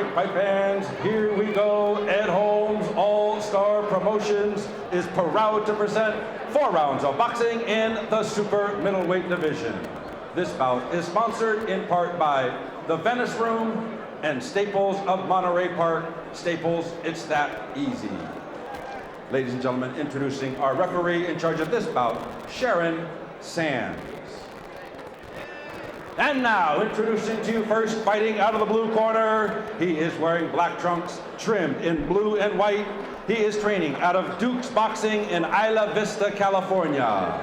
right, fight fans, here we go. Ed Holmes All-Star Promotions is proud to present 4 rounds of boxing in the super middleweight division. This bout is sponsored in part by the Venice Room and Staples of Monterey Park. Staples, it's that easy. Ladies and gentlemen, introducing our referee in charge of this bout, Sharon Sands. And now, introducing to you first, fighting out of the blue corner, he is wearing black trunks trimmed in blue and white. He is training out of Duke's Boxing in Isla Vista, California.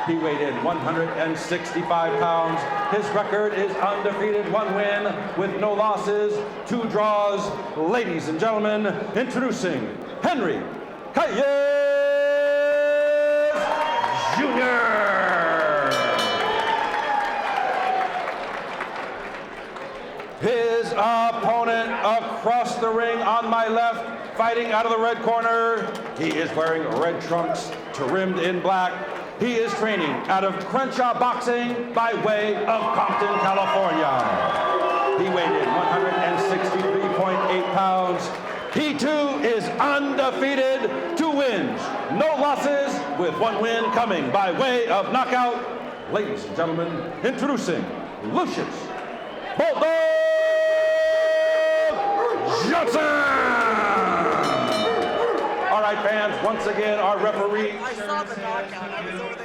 He weighed in 165 pounds. His record is undefeated, 1 win with no losses, 2 draws. Ladies and gentlemen, introducing Henry Calles Jr. His opponent across the ring on my left, fighting out of the red corner. He is wearing red trunks trimmed in black. He is training out of Crenshaw Boxing by way of Compton, California. He weighed in 163.8 pounds. He too is undefeated, 2 wins, no losses, with 1 win coming by way of knockout. Ladies and gentlemen, introducing Lucius Johnson! All right, fans, once again, our referee. I saw the knockout. I was over there.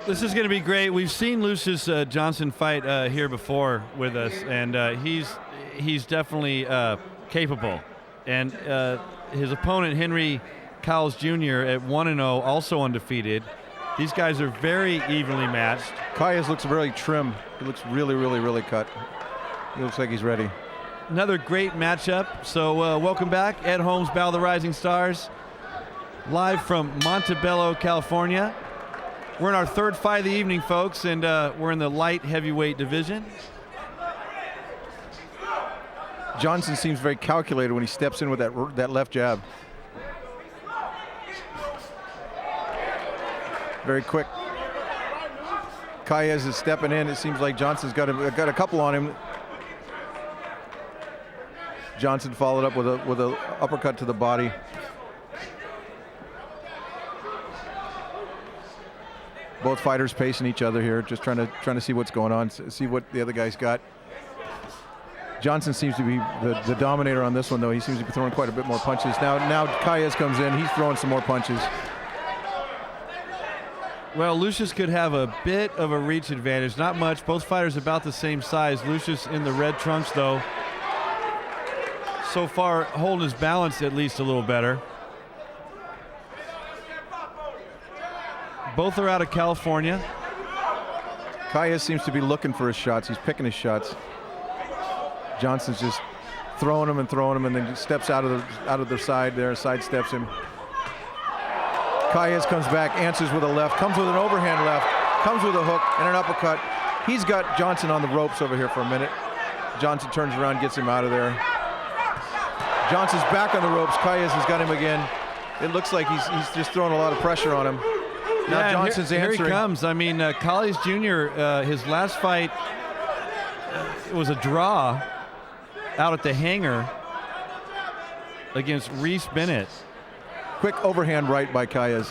This is going to be great. We've seen Lucius Johnson fight here before with us, and he's definitely capable. And his opponent, Henry Calles Jr., at 1-0, also undefeated. These guys are very evenly matched. Calles looks really trim. He looks really, really, really cut. He looks like he's ready. Another great matchup. So welcome back, Ed Holmes, Battle of the Rising Stars, live from Montebello, California. We're in our 3rd fight of the evening, folks, and we're in the light heavyweight division. Johnson seems very calculated when he steps in with that left jab. Very quick. Calles is stepping in. It seems like Johnson's got a couple on him. Johnson followed up with a uppercut to the body. Both fighters pacing each other here, just trying to see what's going on, see what the other guy's got. Johnson seems to be the dominator on this one, though. He seems to be throwing quite a bit more punches. Now Calles comes in. He's throwing some more punches. Well, Lucius could have a bit of a reach advantage. Not much. Both fighters about the same size. Lucius in the red trunks, though, so far holding his balance at least a little better. Both are out of California. Calles seems to be looking for his shots. He's picking his shots. Johnson's just throwing them, and then steps out of the side there, sidesteps him. Calles comes back, answers with a left, comes with an overhand left, comes with a hook and an uppercut. He's got Johnson on the ropes over here for a minute. Johnson turns around, gets him out of there. Johnson's back on the ropes. Calles has got him again. It looks like he's just throwing a lot of pressure on him. Now Johnson's answering. Here he comes. I mean, Calles Jr., his last fight, it was a draw out at the hangar against Reese Bennett. Quick overhand right by Calles.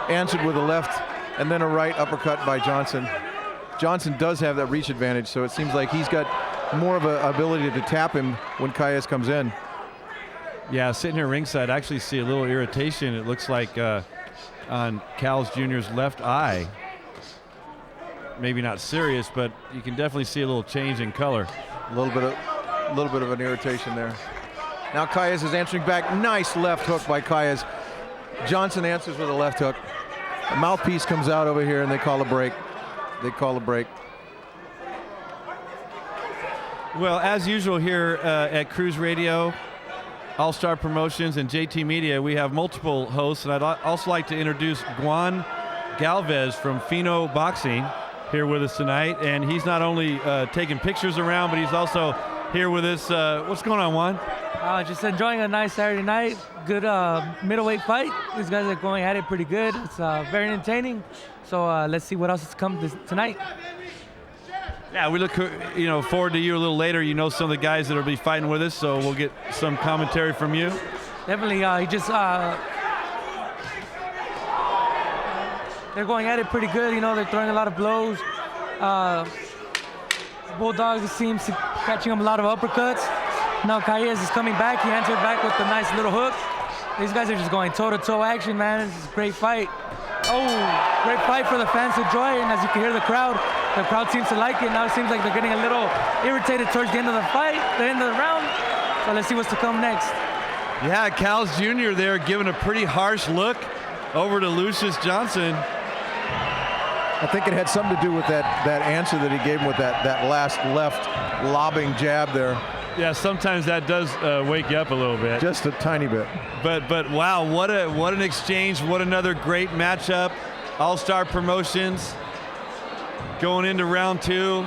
Answered with a left and then a right uppercut by Johnson. Johnson does have that reach advantage, so it seems like he's got more of an ability to tap him when Calles comes in. Yeah, sitting here ringside, I actually see a little irritation. It looks like on Calles Jr.'s left eye. Maybe not serious, but you can definitely see a little change in color. A little bit of an irritation there. Now Calles is answering back. Nice left hook by Calles. Johnson answers with a left hook. A mouthpiece comes out over here, and they call a break. Well, as usual here at Cruise Radio, All-Star Promotions, and JT Media, we have multiple hosts, and I'd also like to introduce Juan Galvez from Fino Boxing here with us tonight. And he's not only taking pictures around, but he's also here with us. What's going on, Juan? Just enjoying a nice Saturday night. Good middleweight fight. These guys are going at it pretty good. It's very entertaining. So let's see what else has come tonight. Yeah, we look forward to you a little later. You know some of the guys that will be fighting with us, so we'll get some commentary from you. Definitely, he just they're going at it pretty good. They're throwing a lot of blows. Bulldogs seems to catching him a lot of uppercuts. Now Calles is coming back. He answered back with a nice little hook. These guys are just going toe-to-toe action, man. This is a great fight. Oh, great fight for the fans to enjoy. And as you can hear the crowd seems to like it. Now it seems like they're getting a little irritated towards the end of the fight, the end of the round. So let's see what's to come next. Yeah, Cal's Jr. there giving a pretty harsh look over to Lucius Johnson. I think it had something to do with that answer that he gave him with that last left lobbing jab there. Yeah, sometimes that does wake you up a little bit. Just a tiny bit. But wow, what an exchange! What another great matchup. All-Star Promotions going into round 2.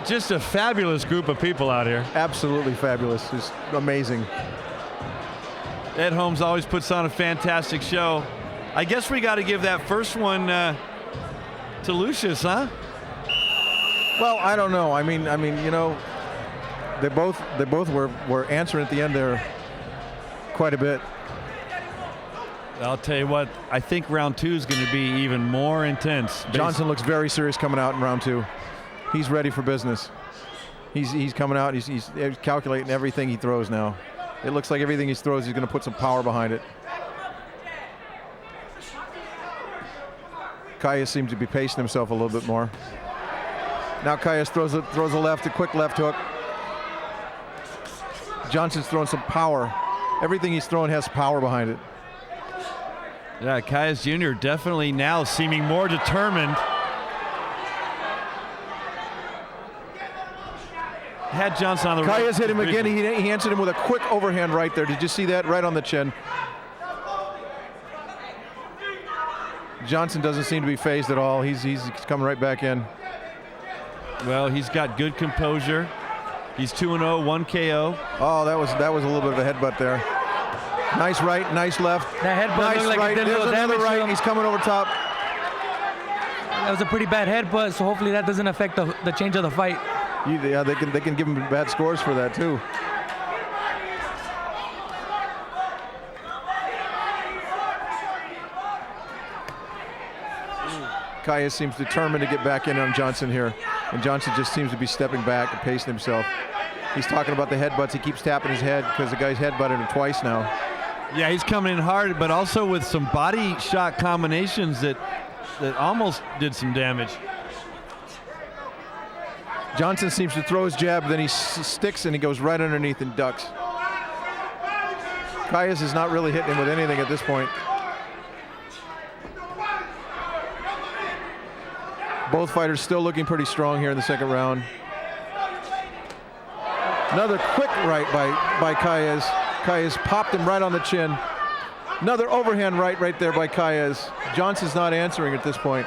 Just a fabulous group of people out here. Absolutely fabulous. Just amazing. Ed Holmes always puts on a fantastic show. I guess we got to give that first one to Lucius, huh? Well, I don't know. I mean, they both were answering at the end there quite a bit. I'll tell you what, I think round 2 is going to be even more intense. Johnson looks very serious coming out in round 2. He's ready for business. He's coming out. He's calculating everything he throws now. It looks like everything he throws, he's going to put some power behind it. Calles seems to be pacing himself a little bit more. Now Calles throws a quick left hook. Johnson's throwing some power. Everything he's throwing has power behind it. Yeah, Calles Jr. definitely now seeming more determined. Had Johnson on the right. Calles hit him again. He answered him with a quick overhand right there. Did you see that? Right on the chin. Johnson doesn't seem to be phased at all. He's coming right back in. Well, he's got good composure. He's 2-0, 1 KO. Oh, that was a little bit of a headbutt there. Nice right, nice left. That headbutt nice looked like right. it did a There's little another damage to right. him. He's coming over top. That was a pretty bad headbutt, so hopefully that doesn't affect the change of the fight. Yeah, they can give him bad scores for that too. Calles seems determined to get back in on Johnson here, and Johnson just seems to be stepping back and pacing himself. He's talking about the headbutts. He keeps tapping his head because the guy's headbutted him twice now. Yeah, he's coming in hard, but also with some body shot combinations that almost did some damage. Johnson seems to throw his jab, then he sticks and he goes right underneath and ducks. Calles is not really hitting him with anything at this point. Both fighters still looking pretty strong here in the second round. Another quick right by Calles. Calles popped him right on the chin. Another overhand right there by Calles. Johnson's not answering at this point.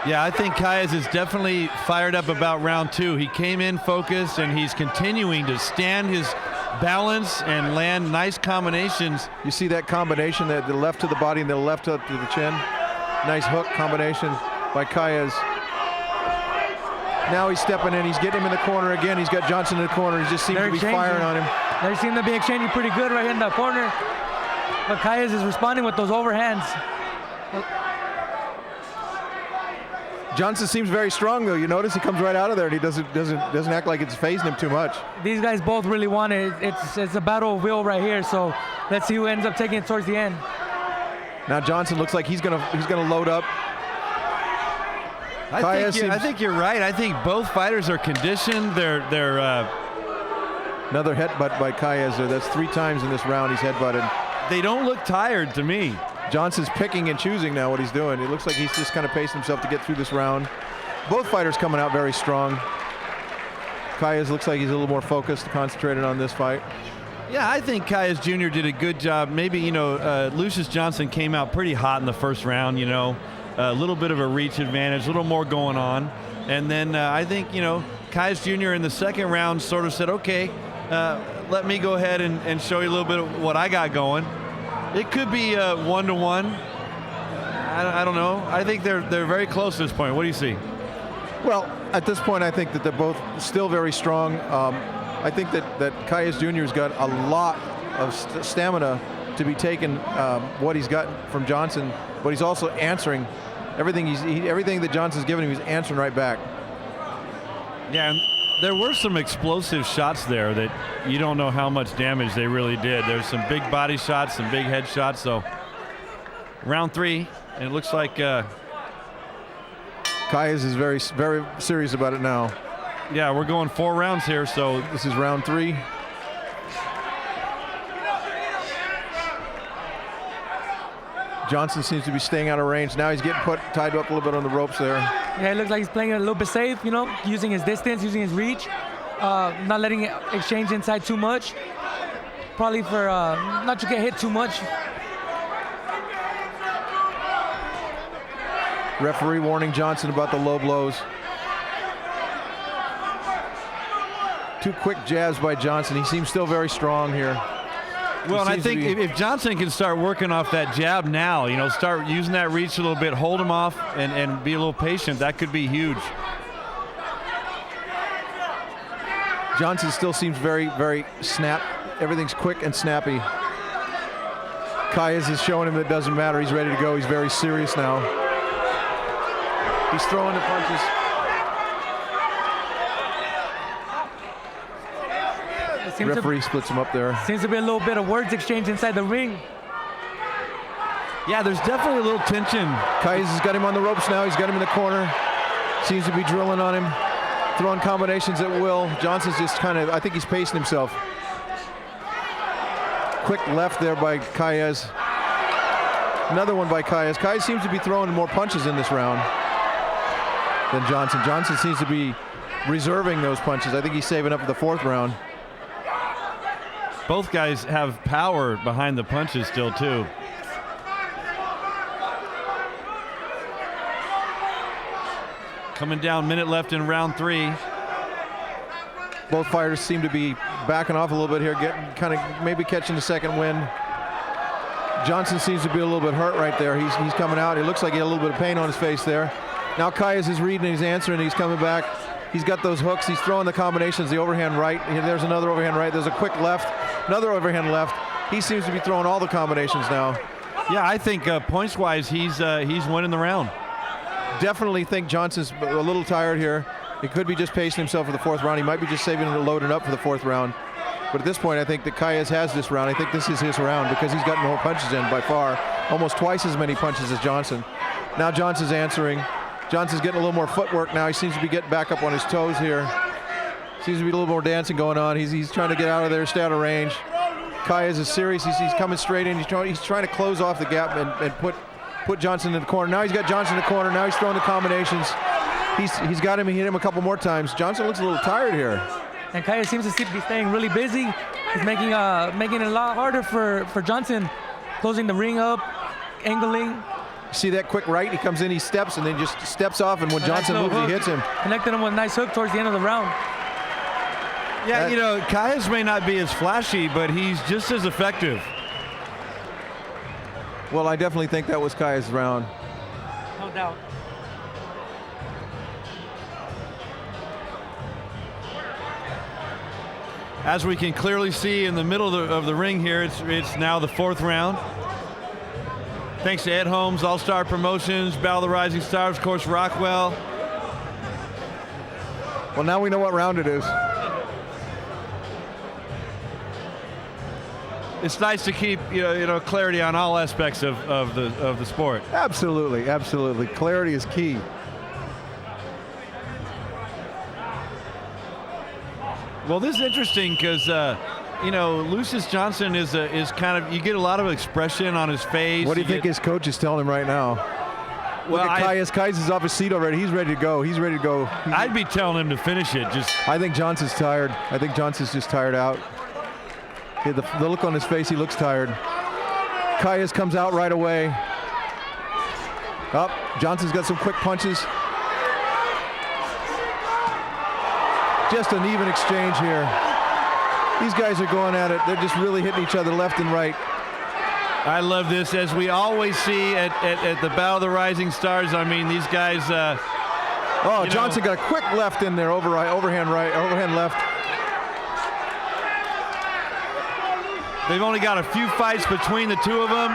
Yeah, I think Calles is definitely fired up about round 2. He came in focused, and he's continuing to stand his balance and land nice combinations. You see that combination, the left to the body and the left up to the chin? Nice hook combination by Calles. Now he's stepping in. He's getting him in the corner again. He's got Johnson in the corner. He just seems to be firing on him. They seem to be exchanging pretty good right in the corner. But Calles is responding with those overhands. Johnson seems very strong, though. You notice he comes right out of there, and he doesn't act like it's phasing him too much. These guys both really want it. It's a battle of will right here. So let's see who ends up taking it towards the end. Now Johnson looks like he's gonna load up. I think you're right. I think both fighters are conditioned. They're another headbutt by Calles there. That's 3 times in this round he's headbutted. They don't look tired to me. Johnson's picking and choosing now what he's doing. It looks like he's just kind of pacing himself to get through this round. Both fighters coming out very strong. Calles looks like he's a little more focused, concentrated on this fight. Yeah, I think Calles Jr. did a good job. Maybe, Lucius Johnson came out pretty hot in the first round, a little bit of a reach advantage, a little more going on. And then I think, Calles Jr. in the second round sort of said, okay, let me go ahead and show you a little bit of what I got going. It could be 1-1. I don't know. I think they're very close at this point. What do you see? Well, at this point, I think that they're both still very strong. I think that Calles Jr. has got a lot of stamina to be taken, what he's got from Johnson, but he's also answering everything. Everything that Johnson's given him, he's answering right back. Yeah, and there were some explosive shots there that you don't know how much damage they really did. There's some big body shots, some big head shots. So round 3, and it looks like Calles is very, very serious about it now. yeah, we're going 4 rounds here, so This is round 3. Johnson seems to be staying out of range. Now he's getting tied up a little bit on the ropes there. Yeah, it looks like he's playing it a little bit safe, using his distance, using his reach, not letting it exchange inside too much. Probably for not to get hit too much. Referee warning Johnson about the low blows. 2 quick jabs by Johnson. He seems still very strong here. well, and I think if Johnson can start working off that jab now, start using that reach a little bit, hold him off, and be a little patient, that could be huge. Johnson still seems very, very everything's quick and snappy. Calles is showing him that it doesn't matter. He's ready to go. He's very serious now. He's throwing the punches. Referee splits him up there. Seems to be a little bit of words exchange inside the ring. Yeah, there's definitely a little tension. Calles has got him on the ropes now. He's got him in the corner. Seems to be drilling on him. Throwing combinations at will. Johnson's just I think he's pacing himself. Quick left there by Calles. Another one by Calles. Calles seems to be throwing more punches in this round than Johnson. Johnson seems to be reserving those punches. I think he's saving up for the 4th round. Both guys have power behind the punches still, too. Coming down, minute left in round 3. Both fighters seem to be backing off a little bit here, maybe catching the second wind. Johnson seems to be a little bit hurt right there. He's coming out. It looks like he had a little bit of pain on his face there. Now Calles is reading, he's answering, he's coming back. He's got those hooks. He's throwing the combinations, the overhand right. There's another overhand right. There's a quick left, another overhand left. He seems to be throwing all the combinations now. Yeah, I think points-wise, he's winning the round. Definitely think Johnson's a little tired here. He could be just pacing himself for the 4th round. He might be just saving it to load it up for the 4th round. But at this point, I think that Calles has this round. I think this is his round because he's got more punches in by far. Almost twice as many punches as Johnson. Now Johnson's answering. Johnson's getting a little more footwork now. He seems to be getting back up on his toes here. Seems to be a little more dancing going on. He's trying to get out of there, stay out of range. Calles is serious. He's coming straight in. He's trying to close off the gap and put Johnson in the corner. Now he's got Johnson in the corner. Now he's throwing the combinations. He's got him. He hit him a couple more times. Johnson looks a little tired here. And Calles seems to be staying really busy. He's making it a lot harder for Johnson, closing the ring up, angling. See that quick right? He comes in, he steps, and then just steps off, and when Johnson moves, he hits him. Connected him with a nice hook towards the end of the round. Yeah, Calles may not be as flashy, but he's just as effective. Well, I definitely think that was Calles' round. No doubt. As we can clearly see in the middle of the ring here, it's now the 4th round. Thanks to Ed Holmes, All-Star Promotions, Battle of the Rising Stars, of course, Rockwell. Well, now we know what round it is. It's nice to keep clarity on all aspects of the sport. Absolutely, absolutely. Clarity is key. Well, this is interesting because Lucius Johnson is kind of, you get a lot of expression on his face. What do you think his coach is telling him right now? Well, look at Calles. Calles is off his seat already. He's ready to go. He's ready to go. I'd be telling him to finish it. I think Johnson's tired. I think Johnson's just tired out. Yeah, the look on his face, he looks tired. Calles comes out right away. Johnson's got some quick punches. Just an even exchange here. These guys are going at it. They're just really hitting each other left and right. I love this, as we always see at the Battle of the Rising Stars. I mean, these guys, Oh, Johnson got a quick left in there, overhand right, overhand left. They've only got a few fights between the two of them.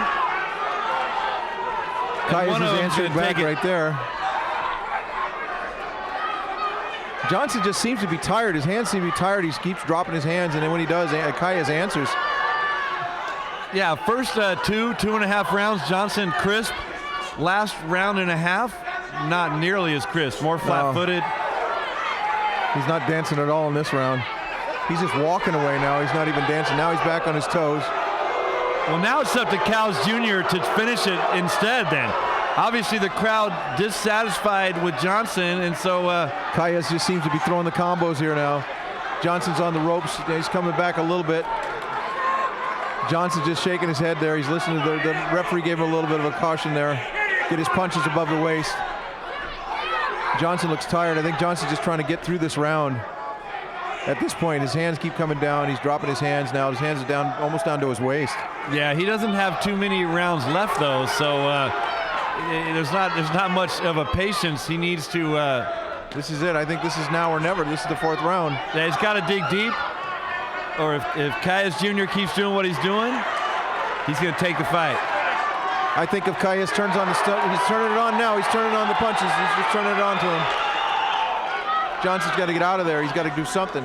Kayes is answering back right there. Johnson just seems to be tired. His hands seem to be tired. He keeps dropping his hands, and then when he does, Kayes answers. Yeah, first 2.5 rounds, Johnson crisp. Last round and a half, not nearly as crisp, more flat-footed. He's not dancing at all in this round. He's just walking away now. He's not even dancing. Now he's back on his toes. Well, now it's up to Cowles Jr. to finish it instead then. Obviously the crowd dissatisfied with Johnson, and so Kayes just seems to be throwing the combos here now. Johnson's on the ropes. He's coming back a little bit. Johnson's just shaking his head there. He's listening to the referee gave him a little bit of a caution there. Get his punches above the waist. Johnson looks tired. I think Johnson's just trying to get through this round. At this point, his hands keep coming down. He's dropping his hands now. His hands are down, almost down to his waist. Yeah, he doesn't have too many rounds left though, so there's not much of a patience. He needs to. This is it. I think this is now or never. This is the 4th round. Yeah, he's got to dig deep. Or if Kayes Jr. keeps doing what he's doing, he's going to take the fight. I think if Kayes turns on the stuff, he's turning it on now. He's turning on the punches. He's just turning it on to him. Johnson's got to get out of there. He's got to do something.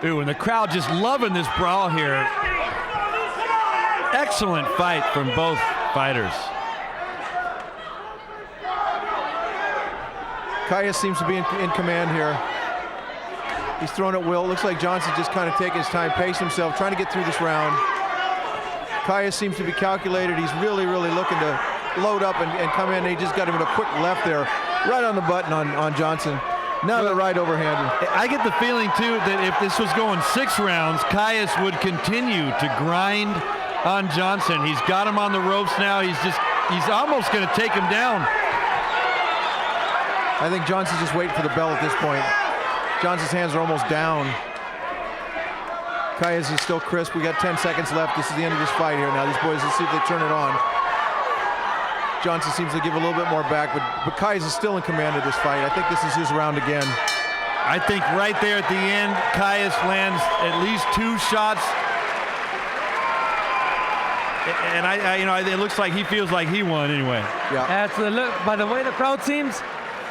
Ooh, and the crowd just loving this brawl here. Excellent fight from both fighters. Kayes seems to be in command here. He's throwing at will. Looks like Johnson just kind of taking his time, pacing himself, trying to get through this round. Kayes seems to be calculated. He's really, really looking to load up and come in. He just got him with a quick left there, right on the button on Johnson. Now the right overhand. I get the feeling, too, that if this was going 6 rounds, Kayes would continue to grind on Johnson. He's got him on the ropes now. He's almost going to take him down. I think Johnson's just waiting for the bell at this point. Johnson's hands are almost down. Kayes is still crisp. We got 10 seconds left. This is the end of this fight here now. These boys, let's see if they turn it on. Johnson seems to give a little bit more back, but Kayes is still in command of this fight. I think this is his round again. I think right there at the end, Kayes lands at least 2 shots. And it looks like he feels like he won anyway. Yeah. Look, by the way the crowd seems,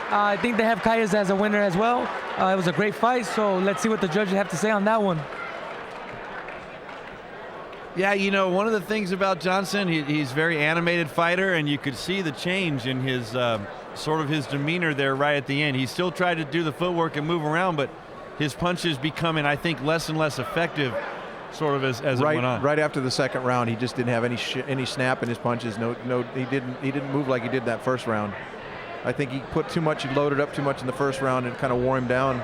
I think they have Kayes as a winner as well. It was a great fight, so let's see what the judges have to say on that one. Yeah, one of the things about Johnson, he's a very animated fighter, and you could see the change in his sort of his demeanor there right at the end. He still tried to do the footwork and move around, but his punches becoming, I think, less and less effective sort of as it went on. Right after the 2nd round, he just didn't have any snap in his punches. No, he didn't move like he did that 1st round. I think he put too much, he loaded up too much in the 1st round and kind of wore him down.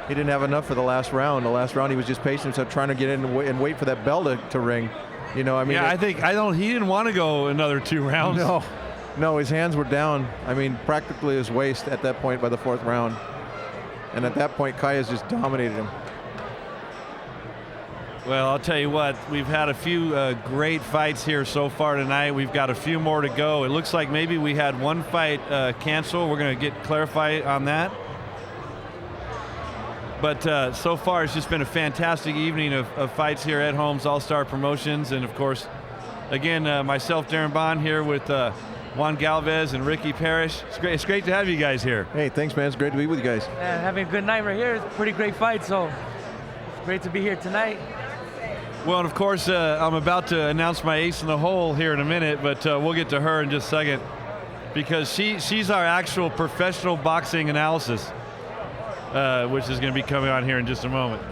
He didn't have enough for the last round. The last round he was just pacing himself, trying to get in and wait for that bell to ring. He didn't want to go another 2 rounds. No, his hands were down. I mean, practically his waist at that point by the 4th round. And at that point, Kayes just dominated him. Well, I'll tell you what, we've had a few great fights here so far tonight. We've got a few more to go. It looks like maybe we had one fight cancel. We're going to get clarified on that. But so far, it's just been a fantastic evening of fights here at Holmes All-Star Promotions. And, of course, again, myself, Darren Bond, here with Juan Galvez and Ricky Parrish. It's great to have you guys here. Hey, thanks, man. It's great to be with you guys. Yeah, having a good night right here. It's a pretty great fight, so it's great to be here tonight. Well, and of course, I'm about to announce my ace in the hole here in a minute, but we'll get to her in just a second because she's our actual professional boxing analysis, which is going to be coming on here in just a moment.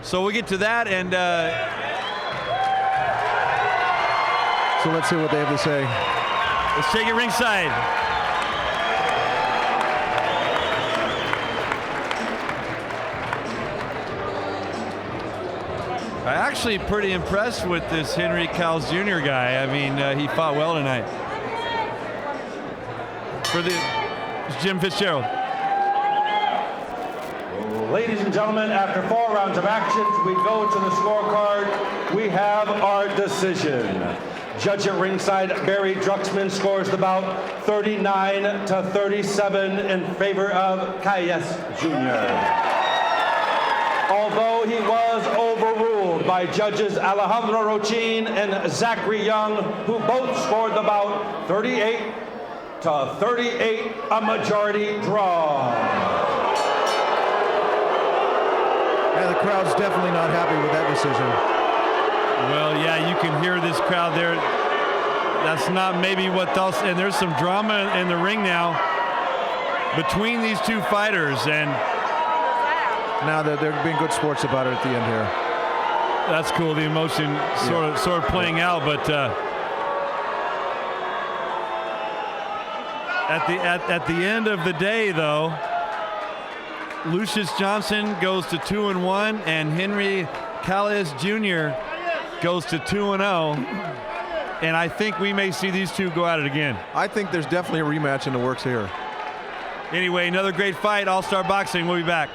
So we'll get to that, and so let's see what they have to say. Let's take it ringside. I'm actually pretty impressed with this Henry Cowles Jr. guy. I mean, he fought well tonight. It's Jim Fitzgerald. Ladies and gentlemen, after 4 rounds of action, we go to the scorecard. We have our decision. Judge at ringside, Barry Drucksmann, scores the bout 39-37 in favor of Calles Jr. Although he was overruled by judges Alejandro Rochin and Zachary Young, who both scored the bout 38-38, a majority draw. And the crowd's definitely not happy with that decision. Well, yeah, you can hear this crowd there. That's not maybe what they'll say. And there's some drama in the ring now between these two fighters, and now they're being good sports about it at the end here. that's cool. The emotion sort of playing out, but at the end of the day, though, Lucius Johnson goes to 2-1, and Henry Calles Jr. goes to 2-0. And I think we may see these two go at it again. I think there's definitely a rematch in the works here. Anyway, another great fight, All-Star Boxing. We'll be back.